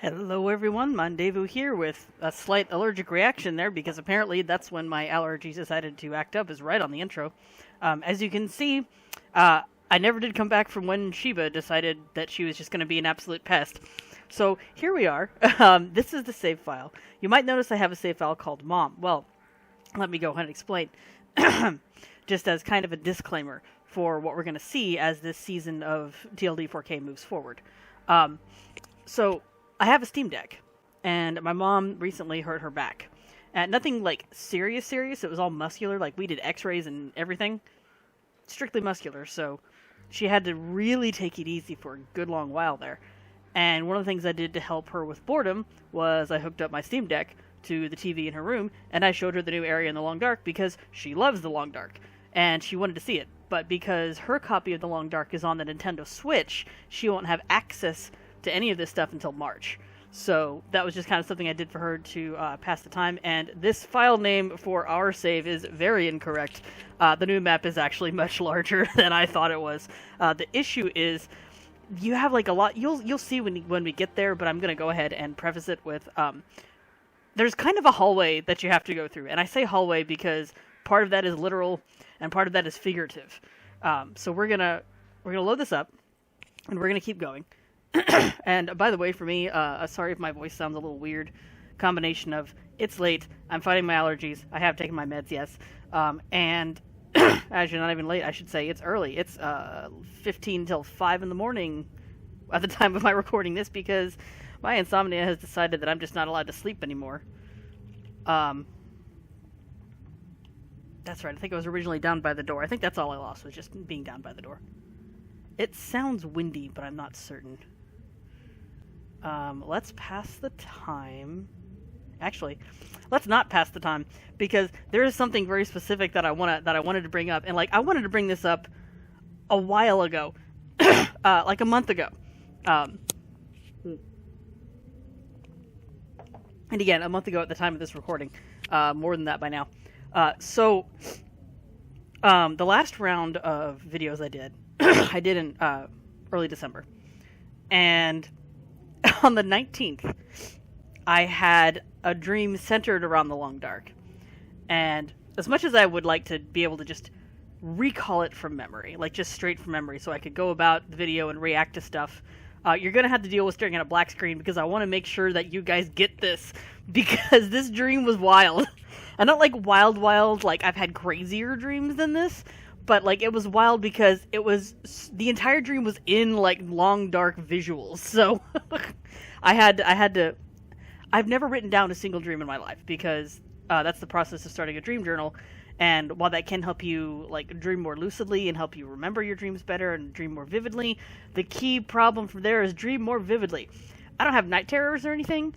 Hello everyone, Mondevu here with a slight allergic reaction there because apparently that's when my allergies decided to act up, is right on the intro. As you can see, I never did come back from when Sheba decided that she was just going to be an absolute pest. So here we are. This is the save file. You might notice I have a save file called Mom. Well, let me go ahead and explain. Just as kind of a disclaimer for what we're going to see as this season of TLD4K moves forward. So I have a Steam Deck, and my mom recently hurt her back. Nothing like serious. It was all muscular. Like we did X-rays and everything. Strictly muscular. So she had to really take it easy for a good long while there. And one of the things I did to help her with boredom was I hooked up my Steam Deck to the TV in her room, and I showed her the new area in the Long Dark because she loves the Long Dark, and she wanted to see it. But because her copy of the Long Dark is on the Nintendo Switch, she won't have access to any of this stuff until March. So that was just kind of something I did for her to pass the time. And this file name for our save is very incorrect. The new map is actually much larger than I thought it was. The issue is you have like a lot. You'll see when we get there. But I'm gonna go ahead and preface it with there's kind of a hallway that you have to go through, and I say hallway because part of that is literal and part of that is figurative. So we're gonna load this up and we're gonna keep going. And by the way, for me, sorry if my voice sounds a little weird. Combination of it's late, I'm fighting my allergies, I have taken my meds, yes, and actually not even late, I should say it's early. It's 15 till 5 in the morning at the time of my recording this because my insomnia has decided that I'm just not allowed to sleep anymore. That's right, I think I was originally down by the door. I think that's all I lost, was just being down by the door. It sounds windy, but I'm not certain. Let's pass the time. Actually, let's not pass the time because there is something very specific that I wanted to bring up, and like I wanted to bring this up a while ago, like a month ago. And again, a month ago at the time of this recording, more than that by now. So the last round of videos I did, I did in early December, and on the 19th, I had a dream centered around the Long Dark. And as much as I would like to be able to just recall it from memory, like just straight from memory, so I could go about the video and react to stuff, you're going to have to deal with staring at a black screen because I want to make sure that you guys get this, because this dream was wild. And not like wild, like I've had crazier dreams than this, but like it was wild because it was, the entire dream was in like long dark visuals. So I've never written down a single dream in my life because that's the process of starting a dream journal. And while that can help you like dream more lucidly and help you remember your dreams better and dream more vividly, the key problem from there is dream more vividly. I don't have night terrors or anything,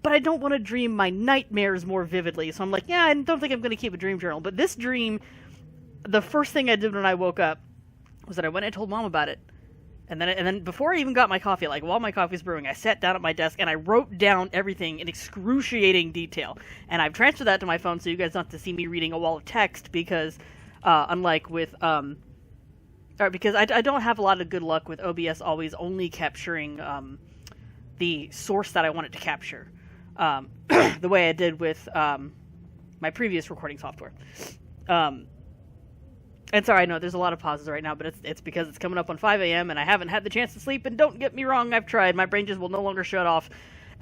but I don't want to dream my nightmares more vividly. So I'm like, yeah, I don't think I'm going to keep a dream journal. But this dream, the first thing I did when I woke up was that I went and told Mom about it. And then before I even got my coffee, like while my coffee's brewing, I sat down at my desk and I wrote down everything in excruciating detail. And I've transferred that to my phone so you guys don't have to see me reading a wall of text because, unlike with, because I don't have a lot of good luck with OBS always only capturing the source that I want it to capture. The way I did with my previous recording software. And sorry, I know there's a lot of pauses right now, but it's because it's coming up on 5 a.m. and I haven't had the chance to sleep, and don't get me wrong, I've tried. My brain just will no longer shut off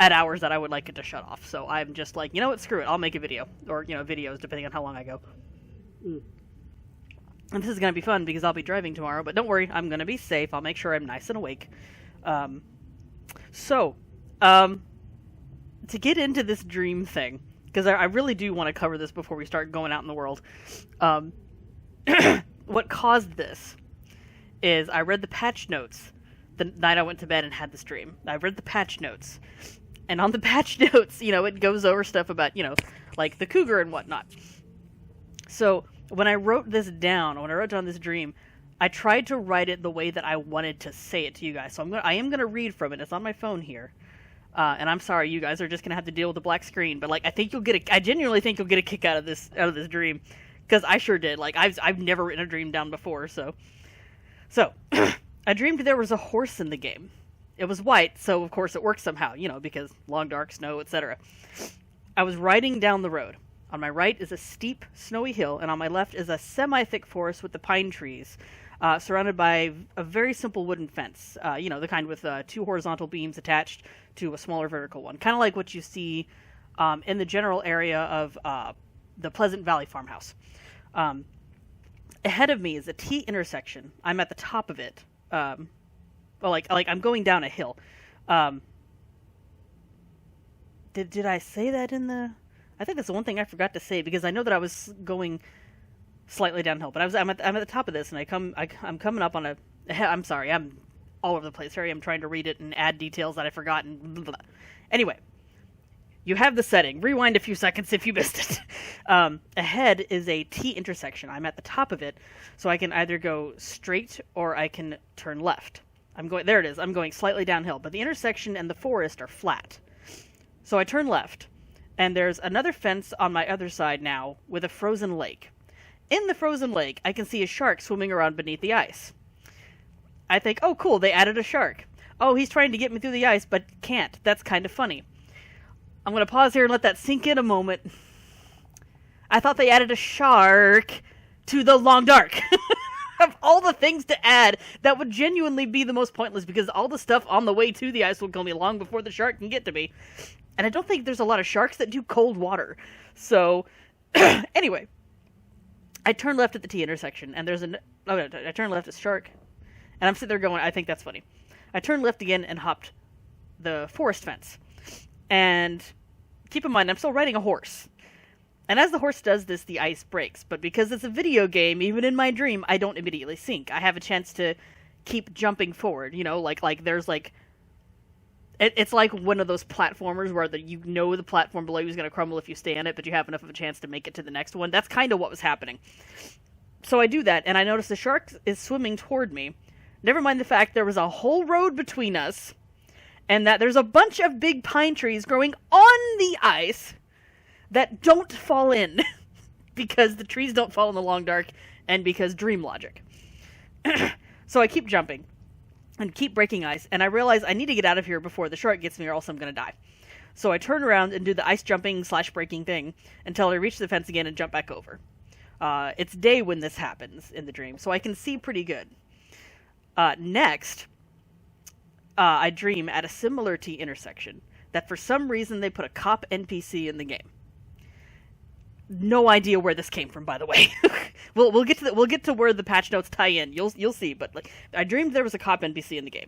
at hours that I would like it to shut off. So I'm just like, you know what, screw it, I'll make a video. Or, you know, videos, depending on how long I go. And this is going to be fun because I'll be driving tomorrow, but don't worry, I'm going to be safe. I'll make sure I'm nice and awake. To get into this dream thing, because I really do want to cover this before we start going out in the world, what caused this is I read the patch notes the night I went to bed and had this dream. I read the patch notes, and on the patch notes, you know, it goes over stuff about, you know, like the cougar and whatnot. So when I wrote this down, when I wrote down this dream, I tried to write it the way that I wanted to say it to you guys. So I am gonna read from it. It's on my phone here. And I'm sorry, you guys are just gonna have to deal with the black screen. But like, I genuinely think you'll get a kick out of this dream, because I sure did. Like, I've never written a dream down before. So I dreamed there was a horse in the game. it was white, so of course it worked somehow, because long, dark, snow, etc. I was riding down the road. On my right is a steep, snowy hill, and on my left is a semi-thick forest with the pine trees, surrounded by a very simple wooden fence, the kind with 2 horizontal beams attached to a smaller vertical one, kind of like what you see in the general area of the Pleasant Valley farmhouse. Ahead of me is a T intersection. I'm at the top of it. Like I'm going down a hill. Did I say that in the... I think that's the one thing I forgot to say, because I know that I was going slightly downhill, but I'm at the top of this, and I'm coming up on a... I'm sorry, I'm all over the place. Sorry, I'm trying to read it and add details that I've forgotten. Blah, blah, blah. Anyway, you have the setting. Rewind a few seconds if you missed it. Ahead is a T intersection. I'm at the top of it, so I can either go straight or I can turn left. There it is. I'm going slightly downhill, but the intersection and the forest are flat. So I turn left, and there's another fence on my other side now with a frozen lake. In the frozen lake, I can see a shark swimming around beneath the ice. I think, oh cool, they added a shark. Oh, he's trying to get me through the ice, but can't. That's kind of funny. I'm going to pause here and let that sink in a moment. I thought they added a shark to the long dark. Of all the things to add, that would genuinely be the most pointless, because all the stuff on the way to the ice will kill me long before the shark can get to me. And I don't think there's a lot of sharks that do cold water. So, anyway, I turn left at the T intersection, and I turn left at shark, and I'm sitting there going, I think that's funny. I turned left again and hopped the forest fence. And keep in mind, I'm still riding a horse. And as the horse does this, the ice breaks. But because it's a video game, even in my dream, I don't immediately sink. I have a chance to keep jumping forward, like there's like... It's like one of those platformers where the platform below you is going to crumble if you stay on it, but you have enough of a chance to make it to the next one. That's kind of what was happening. So I do that, and I notice the shark is swimming toward me. Never mind the fact there was a whole road between us, and that there's a bunch of big pine trees growing on the ice that don't fall in, because the trees don't fall in the long dark, and because dream logic. So I keep jumping and keep breaking ice, and I realize I need to get out of here before the shark gets me, or else I'm going to die. So I turn around and do the ice jumping / breaking thing until I reach the fence again and jump back over. It's day when this happens in the dream, so I can see pretty good. Next, I dream at a similar T intersection that for some reason they put a cop NPC in the game. No idea where this came from, by the way. we'll get to where the patch notes tie in. You'll see, but I dreamed there was a cop NPC in the game.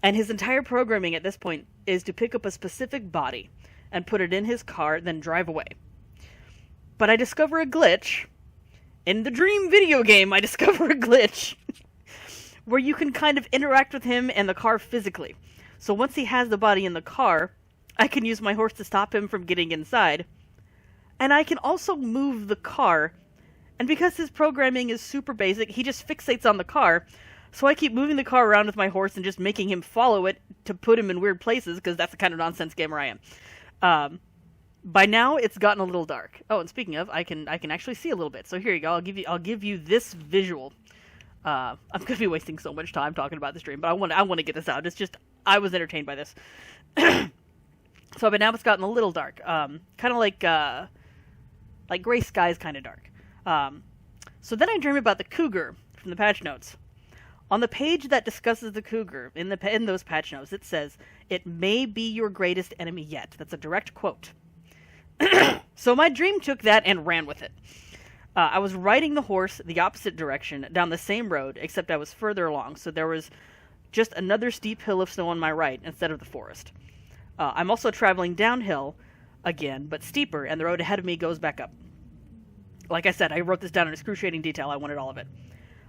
And his entire programming at this point is to pick up a specific body and put it in his car, then drive away. But I discover a glitch. In the dream video game, I discover a glitch where you can kind of interact with him and the car physically. So once he has the body in the car, I can use my horse to stop him from getting inside. And I can also move the car. And because his programming is super basic, he just fixates on the car. So I keep moving the car around with my horse and just making him follow it to put him in weird places, because that's the kind of nonsense gamer I am. By now, it's gotten a little dark. Oh, and speaking of, I can actually see a little bit. So here you go. I'll give you this visual. I'm gonna be wasting so much time talking about this dream, but I want to get this out. It's just I was entertained by this. So, but now it's gotten a little dark. Kind of like gray skies, kind of dark. So then I dream about the cougar from the patch notes. On the page that discusses the cougar, in those patch notes, it says, "It may be your greatest enemy yet." That's a direct quote. So my dream took that and ran with it. I was riding the horse the opposite direction, down the same road, except I was further along, so there was just another steep hill of snow on my right, instead of the forest. I'm also traveling downhill, again, but steeper, and the road ahead of me goes back up. Like I said, I wrote this down in excruciating detail. I wanted all of it.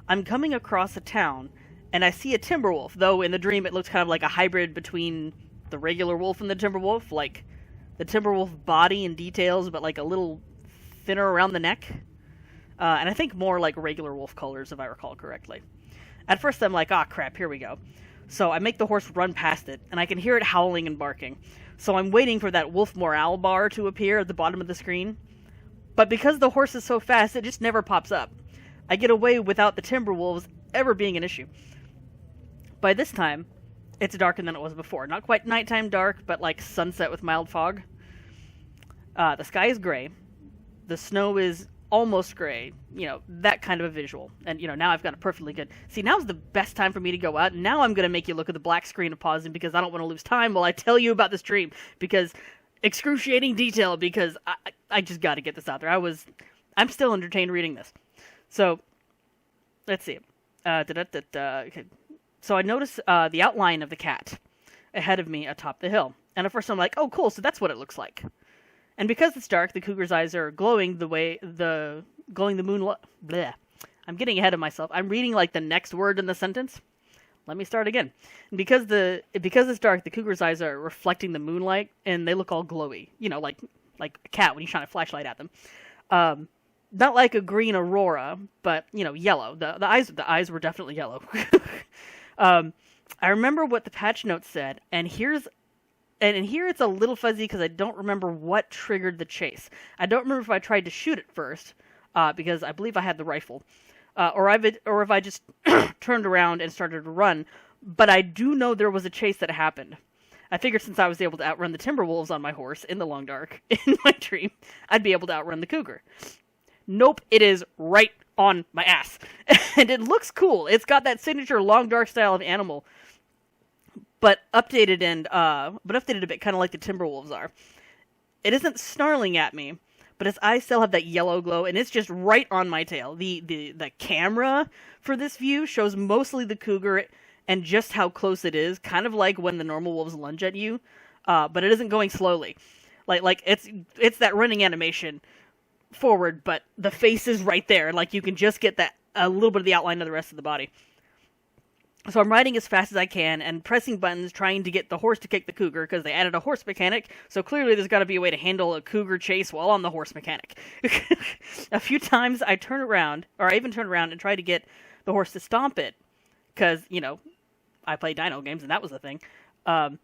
I'm coming across a town, and I see a timber wolf, though in the dream it looks kind of like a hybrid between the regular wolf and the timber wolf, like the timber wolf body and details, but like a little thinner around the neck. And I think more like regular wolf colors, if I recall correctly. At first I'm like, ah, crap, here we go. So I make the horse run past it, and I can hear it howling and barking. So I'm waiting for that wolf morale bar to appear at the bottom of the screen. But because the horse is so fast, it just never pops up. I get away without the timber wolves ever being an issue. By this time, it's darker than it was before. Not quite nighttime dark, but like sunset with mild fog. The sky is gray. The snow is almost gray. That kind of a visual. And, now I've got a perfectly good... See, now's the best time for me to go out. Now I'm going to make you look at the black screen of pausing because I don't want to lose time while I tell you about this dream. Because excruciating detail, because I just got to get this out there. I'm still entertained reading this. So, let's see. Okay. So I notice the outline of the cat ahead of me atop the hill. And at first I'm like, oh, cool, so that's what it looks like. And because it's dark, the cougar's eyes are glowing the moonlight. Bleh. I'm getting ahead of myself. I'm reading like the next word in the sentence. Let me start again. And because it's dark, the cougar's eyes are reflecting the moonlight, and they look all glowy. Like a cat when you shine a flashlight at them. Not like a green aurora, but yellow. The eyes were definitely yellow. I remember what the patch notes said, and here it's a little fuzzy because I don't remember what triggered the chase. I don't remember if I tried to shoot it first, because I believe I had the rifle, or if I just turned around and started to run. But I do know there was a chase that happened. I figured since I was able to outrun the timber wolves on my horse in the long dark in my dream, I'd be able to outrun the cougar. Nope, it is right on my ass. And it looks cool. It's got that signature long dark style of animal, but updated a bit, kind of like the Timberwolves are. It isn't snarling at me, but its eyes still have that yellow glow, and it's just right on my tail. The camera for this view shows mostly the cougar and just how close it is, kind of like when the normal wolves lunge at you, but it isn't going slowly. Like it's that running animation forward, but the face is right there. Like you can just get a little bit of the outline of the rest of the body. So I'm riding as fast as I can and pressing buttons trying to get the horse to kick the cougar because they added a horse mechanic, so clearly there's got to be a way to handle a cougar chase while on the horse mechanic. A few times I even turn around and try to get the horse to stomp it because, I play dino games and that was the thing. But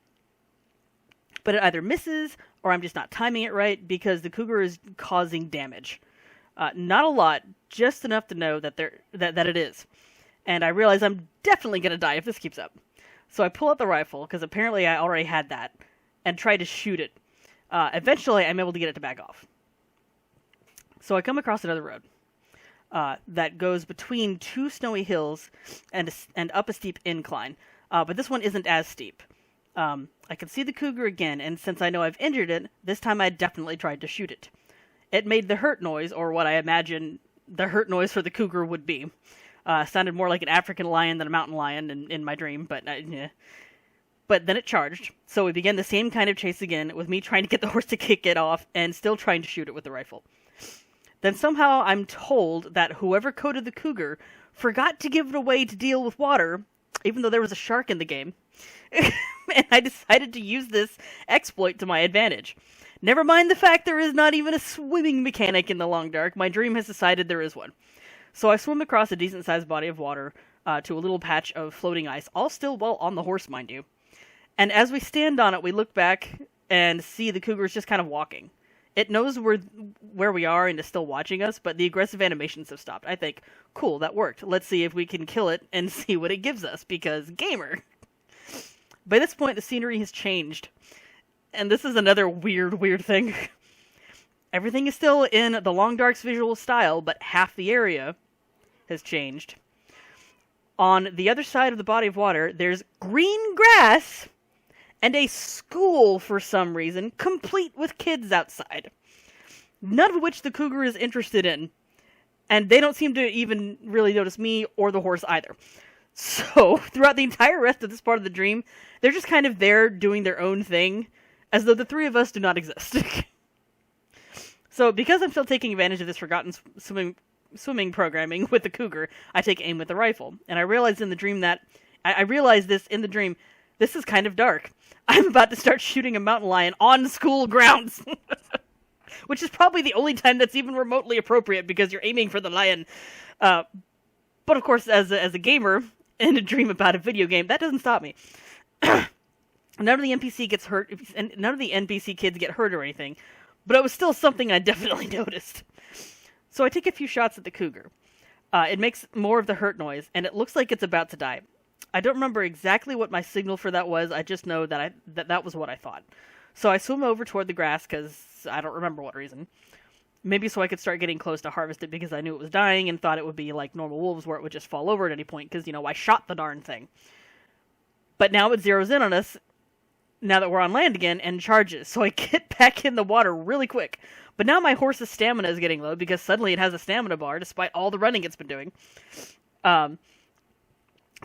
it either misses or I'm just not timing it right because the cougar is causing damage. Not a lot, just enough to know that it is. And I realize I'm definitely going to die if this keeps up. So I pull out the rifle, because apparently I already had that, and try to shoot it. Eventually, I'm able to get it to back off. So I come across another road that goes between two snowy hills and up a steep incline. But this one isn't as steep. I can see the cougar again, and since I know I've injured it, this time I definitely tried to shoot it. It made the hurt noise, or what I imagine the hurt noise for the cougar would be. Sounded more like an African lion than a mountain lion in my dream, but yeah. But then it charged, so we began the same kind of chase again, with me trying to get the horse to kick it off, and still trying to shoot it with the rifle. Then somehow I'm told that whoever coded the cougar forgot to give it away to deal with water, even though there was a shark in the game. And I decided to use this exploit to my advantage. Never mind the fact there is not even a swimming mechanic in the long dark, my dream has decided there is one. So I swim across a decent-sized body of water to a little patch of floating ice, all still well on the horse, mind you. And as we stand on it, we look back and see the cougar is just kind of walking. It knows where we are and is still watching us, but the aggressive animations have stopped. I think, cool, that worked. Let's see if we can kill it and see what it gives us, because gamer. By this point, the scenery has changed. And this is another weird thing. Everything is still in the Long Dark's visual style, but half the area has changed. On the other side of the body of water, there's green grass and a school for some reason, complete with kids outside. None of which the cougar is interested in. And they don't seem to even really notice me or the horse either. So, throughout the entire rest of this part of the dream, they're just kind of there doing their own thing, as though the three of us do not exist. So, because I'm still taking advantage of this forgotten swimming programming with the cougar, I take aim with the rifle. And I realize in the dream this is kind of dark. I'm about to start shooting a mountain lion on school grounds. Which is probably the only time that's even remotely appropriate, because you're aiming for the lion. But of course, as a gamer in a dream about a video game, that doesn't stop me. None of the NPC gets hurt, and none of the NPC kids get hurt or anything. But it was still something I definitely noticed. So I take a few shots at the cougar. It makes more of the hurt noise, and it looks like it's about to die. I don't remember exactly what my signal for that was. I just know that that was what I thought. So I swim over toward the grass because I don't remember what reason. Maybe so I could start getting close to harvest it because I knew it was dying and thought it would be like normal wolves where it would just fall over at any point because, you know, I shot the darn thing. But now it zeroes in on us now that we're on land again and charges. So I get back in the water really quick. But now my horse's stamina is getting low because suddenly it has a stamina bar despite all the running it's been doing.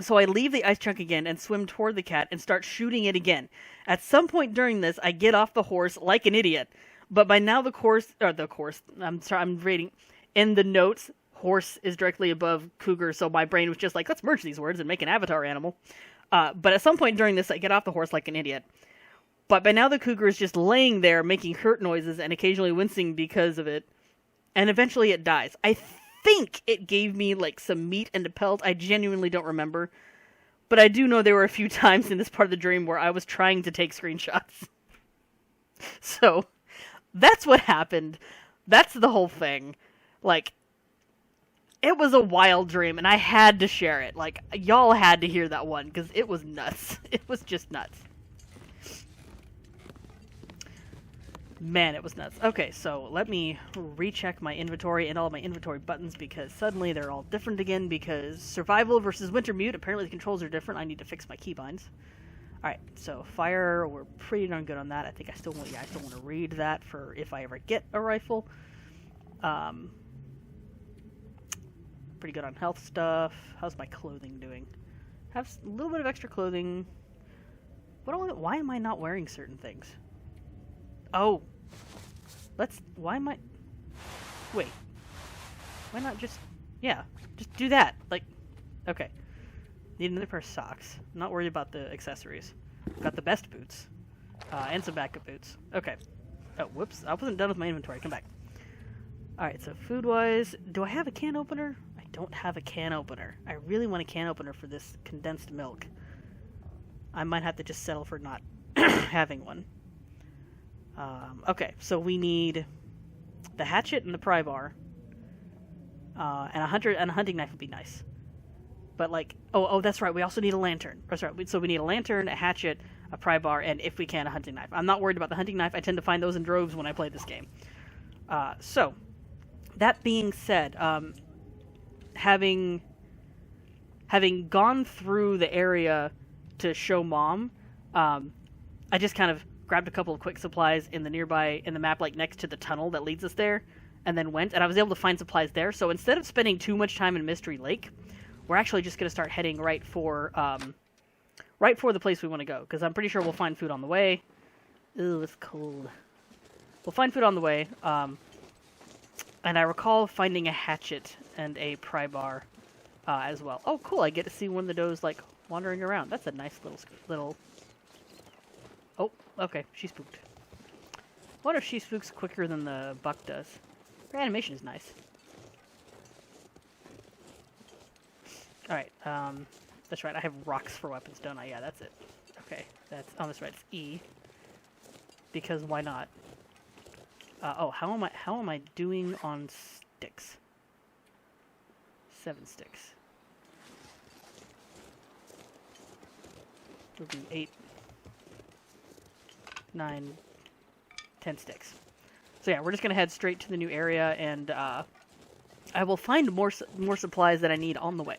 So I leave the ice chunk again and swim toward the cat and start shooting it again. At some point during this, I get off the horse like an idiot. But by now I'm reading, in the notes, horse is directly above cougar, so my brain was just like, let's merge these words and make an avatar animal. But at some point during this, I get off the horse like an idiot. But by now the cougar is just laying there making hurt noises and occasionally wincing because of it. And eventually it dies. I think it gave me like some meat and a pelt. I genuinely don't remember. But I do know there were a few times in this part of the dream where I was trying to take screenshots. So, that's what happened. That's the whole thing. Like, it was a wild dream, and I had to share it. Like, y'all had to hear that one, because it was nuts. It was just nuts. Man, it was nuts. Okay, so let me recheck my inventory and all my inventory buttons because suddenly they're all different again because survival versus winter mute, apparently the controls are different. I need to fix my keybinds. Alright, so fire, we're pretty darn good on that. I think I still want to read that for if I ever get a rifle. Pretty good on health stuff. How's my clothing doing? Have a little bit of extra clothing. Why am I not wearing certain things? Oh. Why am I... Wait. Why not just... Yeah, just do that. Like, okay. Need another pair of socks. I'm not worried about the accessories. Got the best boots. And some backup boots. Okay. Oh, whoops. I wasn't done with my inventory. Come back. Alright, so food-wise, do I have a can opener? I don't have a can opener. I really want a can opener for this condensed milk. I might have to just settle for not having one. Okay, so we need the hatchet and the pry bar. And a hunting knife would be nice. But like, oh, that's right. We also need a lantern. That's right. So we need a lantern, a hatchet, a pry bar, and if we can, a hunting knife. I'm not worried about the hunting knife. I tend to find those in droves when I play this game. So that being said, having gone through the area to show Mom, I just kind of grabbed a couple of quick supplies in the map, like next to the tunnel that leads us there, and then went, and I was able to find supplies there. So instead of spending too much time in Mystery Lake, we're actually just going to start heading right for the place we want to go, because I'm pretty sure we'll find food on the way. Ooh, it's cold. We'll find food on the way, and I recall finding a hatchet and a pry bar as well. Oh, cool, I get to see one of the does, like, wandering around. That's a nice little... Oh, okay, she spooked. What if she spooks quicker than the buck does? Her animation is nice. Alright, that's right, I have rocks for weapons, don't I? Yeah, that's it. Okay, that's right, it's E. Because why not? Oh, how am I doing on sticks? 7 sticks. Would be 8, 9, 10 sticks. So yeah, we're just gonna head straight to the new area, and I will find more supplies that I need on the way.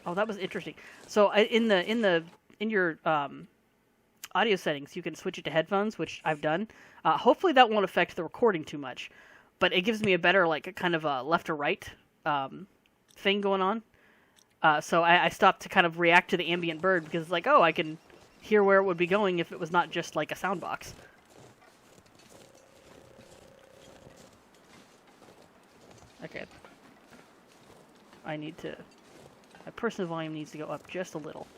Oh, that was interesting. So in your audio settings, you can switch it to headphones, which I've done. Hopefully that won't affect the recording too much, but it gives me a better, like, a kind of a left or right thing going on. So I stopped to kind of react to the ambient bird because it's like, oh, I can hear where it would be going if it was not just like a sound box. Okay. My personal volume needs to go up just a little.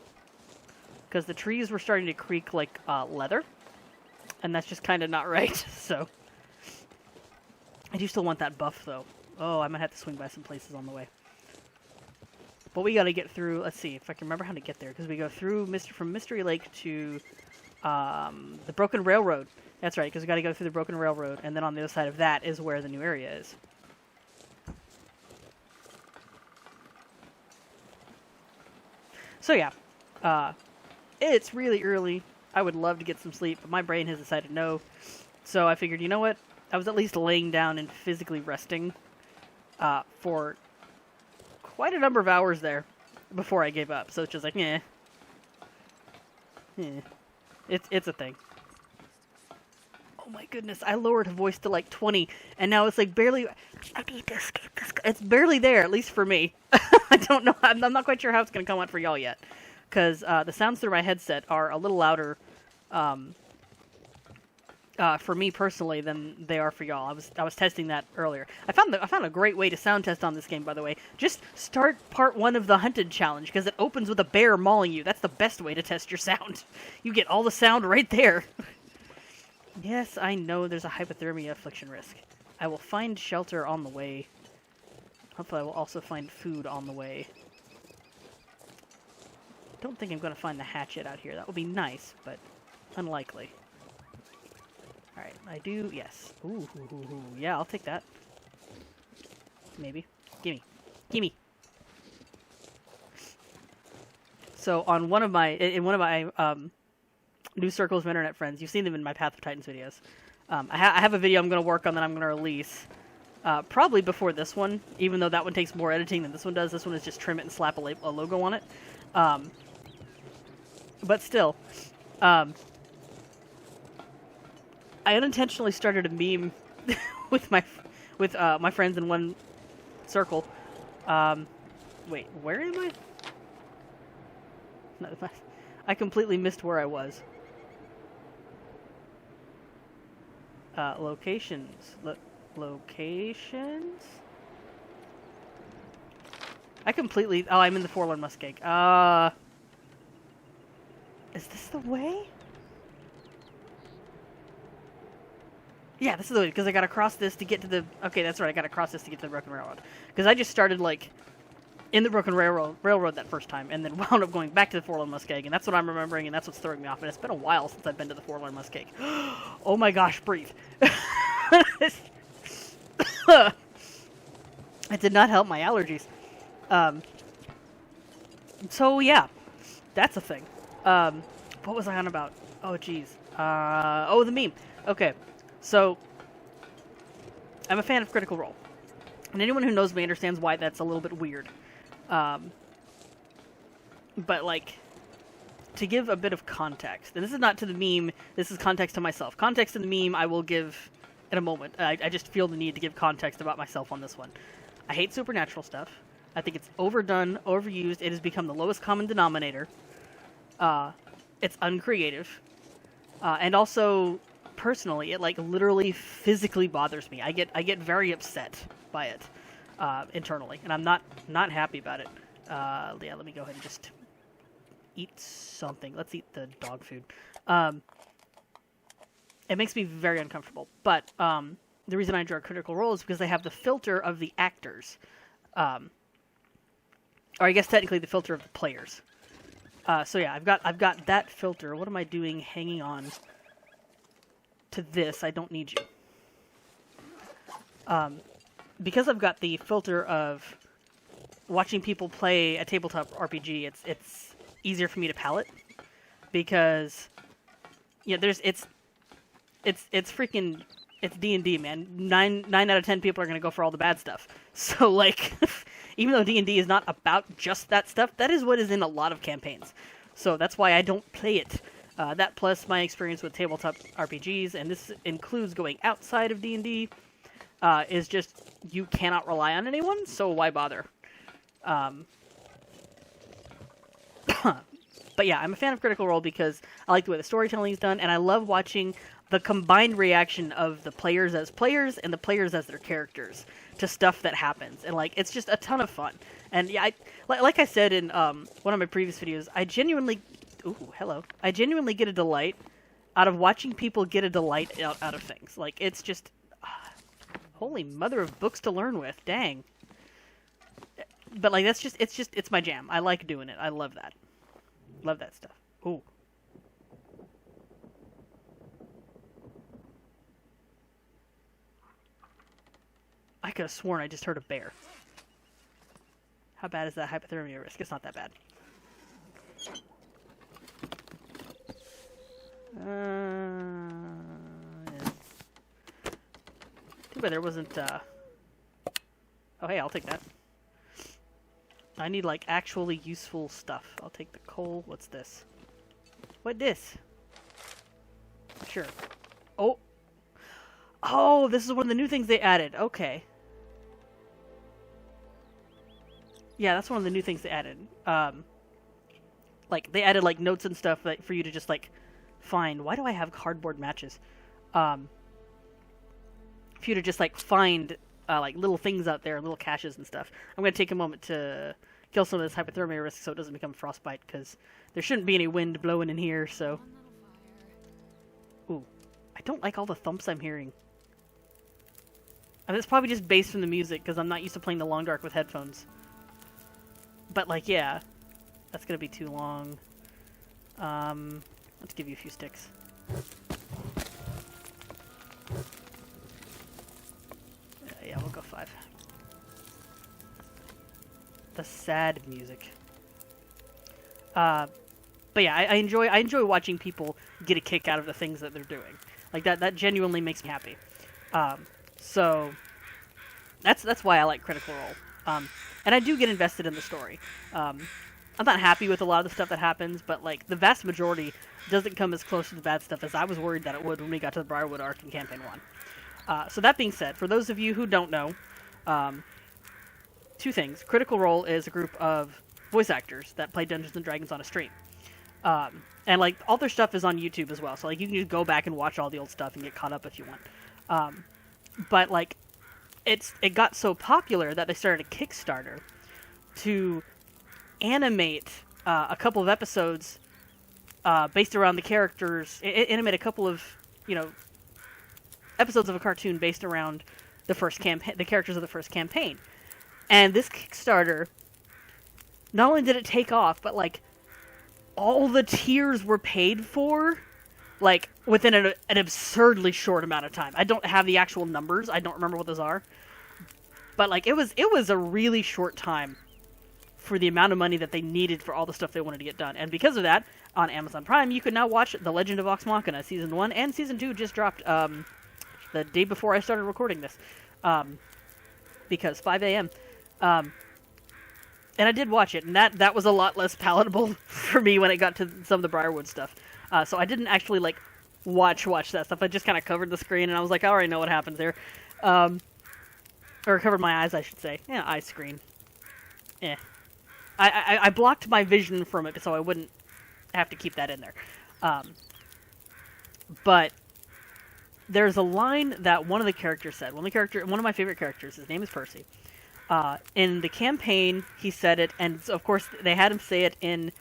Because the trees were starting to creak like leather. And that's just kind of not right, so. I do still want that buff, though. Oh, I might have to swing by some places on the way. But we gotta get through, let's see if I can remember how to get there. Because we go through from Mystery Lake to the Broken Railroad. That's right, because we gotta go through the Broken Railroad. And then on the other side of that is where the new area is. So yeah, it's really early. I would love to get some sleep, but my brain has decided no. So I figured, you know what? I was at least laying down and physically resting for quite a number of hours there before I gave up. So it's just like, it's a thing. Oh my goodness, I lowered her voice to like 20, and now it's like barely. I need to escape this. It's barely there, at least for me. I don't know. I'm not quite sure how it's gonna come out for y'all yet, because the sounds through my headset are a little louder. For me personally than they are for y'all. I was testing that earlier. I found a great way to sound test on this game, by the way. Just start part 1 of the Hunted challenge, because it opens with a bear mauling you. That's the best way to test your sound. You get all the sound right there. Yes, I know there's a hypothermia affliction risk. I will find shelter on the way. Hopefully I will also find food on the way. Don't think I'm going to find the hatchet out here. That would be nice, but unlikely. Alright, I do, yes. Ooh, yeah, I'll take that. Maybe. Gimme. Gimme. So, on one of my, in one of my, new circles of internet friends, you've seen them in my Path of Titans videos. I have a video I'm going to work on that I'm going to release. Probably before this one, even though that one takes more editing than this one does. This one is just trim it and slap a logo on it. But still, I unintentionally started a meme with my friends in one circle. Wait, where am I? No, I completely missed where I was. Locations. Locations? I completely... Oh, I'm in the Forlorn Muskeg. Is this the way? Yeah, this is the way, because I gotta cross this to get to the... Okay, that's right, I gotta cross this to get to the Broken Railroad. Because I just started, like, in the Broken Railroad that first time, and then wound up going back to the Forlorn Muskeg, and that's what I'm remembering, and that's what's throwing me off, and it's been a while since I've been to the Forlorn Muskeg. Oh my gosh, breathe. It did not help my allergies. So, yeah, that's a thing. What was I on about? Oh, jeez. Oh, the meme. Okay. So, I'm a fan of Critical Role. And anyone who knows me understands why that's a little bit weird. But, like, to give a bit of context, and this is not to the meme, this is context to myself. Context to the meme I will give in a moment. I just feel the need to give context about myself on this one. I hate supernatural stuff. I think it's overdone, overused. It has become the lowest common denominator. It's uncreative. And also... personally, it like literally physically bothers me. I get very upset by it internally, and I'm not happy about it. Yeah, let me go ahead and just eat something. Let's eat the dog food. It makes me very uncomfortable. But the reason I enjoy Critical Role is because they have the filter of the actors, or I guess technically the filter of the players. So yeah, I've got that filter. What am I doing? Hanging on to this. I don't need you. Because I've got the filter of watching people play a tabletop RPG, it's easier for me to palate, because yeah, it's freaking, it's D&D, man. 9 out of 10 people are gonna go for all the bad stuff. So like, even though D&D is not about just that stuff, that is what is in a lot of campaigns. So that's why I don't play it. That plus my experience with tabletop RPGs, and this includes going outside of D&D, is just, you cannot rely on anyone, so why bother? But yeah, I'm a fan of Critical Role because I like the way the storytelling is done, and I love watching the combined reaction of the players as players and the players as their characters to stuff that happens. And like, it's just a ton of fun. And yeah, like I said in one of my previous videos, I genuinely get a delight out of watching people get a delight out of things. Like, it's just, holy mother of books to learn with, dang. But like, it's my jam. I like doing it. I love that. Love that stuff. Ooh. I could have sworn I just heard a bear. How bad is that hypothermia risk? It's not that bad. But there wasn't, Oh, hey, I'll take that. I need, like, actually useful stuff. I'll take the coal. What's this? What this? Sure. Oh! Oh, this is one of the new things they added. Okay. Yeah, that's one of the new things they added. Like, they added, like, notes and stuff that, for you to just, like, find. Why do I have cardboard matches? For you to just, like, find... like little things out there, little caches and stuff. I'm going to take a moment to kill some of this hypothermia risk so it doesn't become frostbite, because there shouldn't be any wind blowing in here, so... Ooh. I don't like all the thumps I'm hearing. And it's probably just based from the music, because I'm not used to playing the Long Dark with headphones. But, like, yeah. That's going to be too long. Let's give you a few sticks. Yeah, we'll go 5. The sad music. But yeah, I enjoy watching people get a kick out of the things that they're doing. Like that genuinely makes me happy. So that's why I like Critical Role. And I do get invested in the story. I'm not happy with a lot of the stuff that happens, but like the vast majority doesn't come as close to the bad stuff as I was worried that it would when we got to the Briarwood arc in Campaign 1. So that being said, for those of you who don't know, 2 things. Critical Role is a group of voice actors that play Dungeons & Dragons on a stream. And, like, all their stuff is on YouTube as well, so, like, you can just go back and watch all the old stuff and get caught up if you want. But, like, it got so popular that they started a Kickstarter to animate a couple of episodes based around the characters, animate a couple of, you know, episodes of a cartoon based around the characters of the first campaign. And this Kickstarter, not only did it take off, but like all the tiers were paid for, like within an absurdly short amount of time. I don't have the actual numbers. I don't remember what those are. But like it was a really short time for the amount of money that they needed for all the stuff they wanted to get done. And because of that, on Amazon Prime, you can now watch The Legend of Vox Machina. Season 1 and Season 2 just dropped the day before I started recording this. Because 5 a.m. And I did watch it, and that was a lot less palatable for me when it got to some of the Briarwood stuff. So I didn't actually, like, watch that stuff. I just kind of covered the screen, and I was like, I already know what happens there. Or covered my eyes, I should say. Yeah, eye screen. Eh. I blocked my vision from it, so I wouldn't have to keep that in there. But there's a line that one of the characters said. One of my favorite characters, his name is Percy. In the campaign, he said it, and of course they had him say it in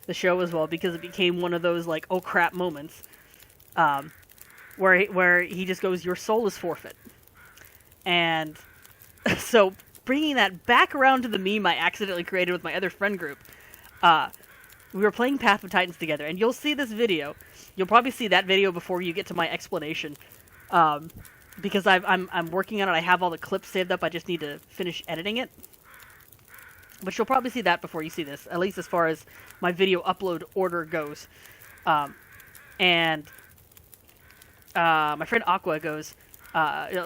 the show as well, because it became one of those, like, oh crap moments, where he just goes, your soul is forfeit. And so, bringing that back around to the meme I accidentally created with my other friend group, we were playing Path of Titans together, and you'll see this video. You'll probably see that video before you get to my explanation, because I'm working on it. I have all the clips saved up. I just need to finish editing it. But you'll probably see that before you see this, at least as far as my video upload order goes. And my friend Aqua goes,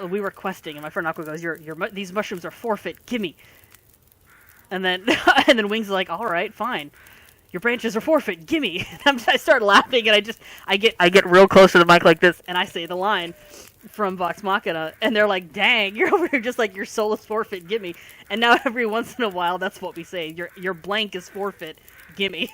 we were questing, and my friend Aqua goes, these mushrooms are forfeit, gimme. And then and then Wings is like, all right, fine. Your branches are forfeit, gimme. I start laughing, and I get real close to the mic like this, and I say the line from Vox Machina, and they're like, dang, you're over here just like, your soul is forfeit, gimme. And now every once in a while, that's what we say. Your blank is forfeit, gimme.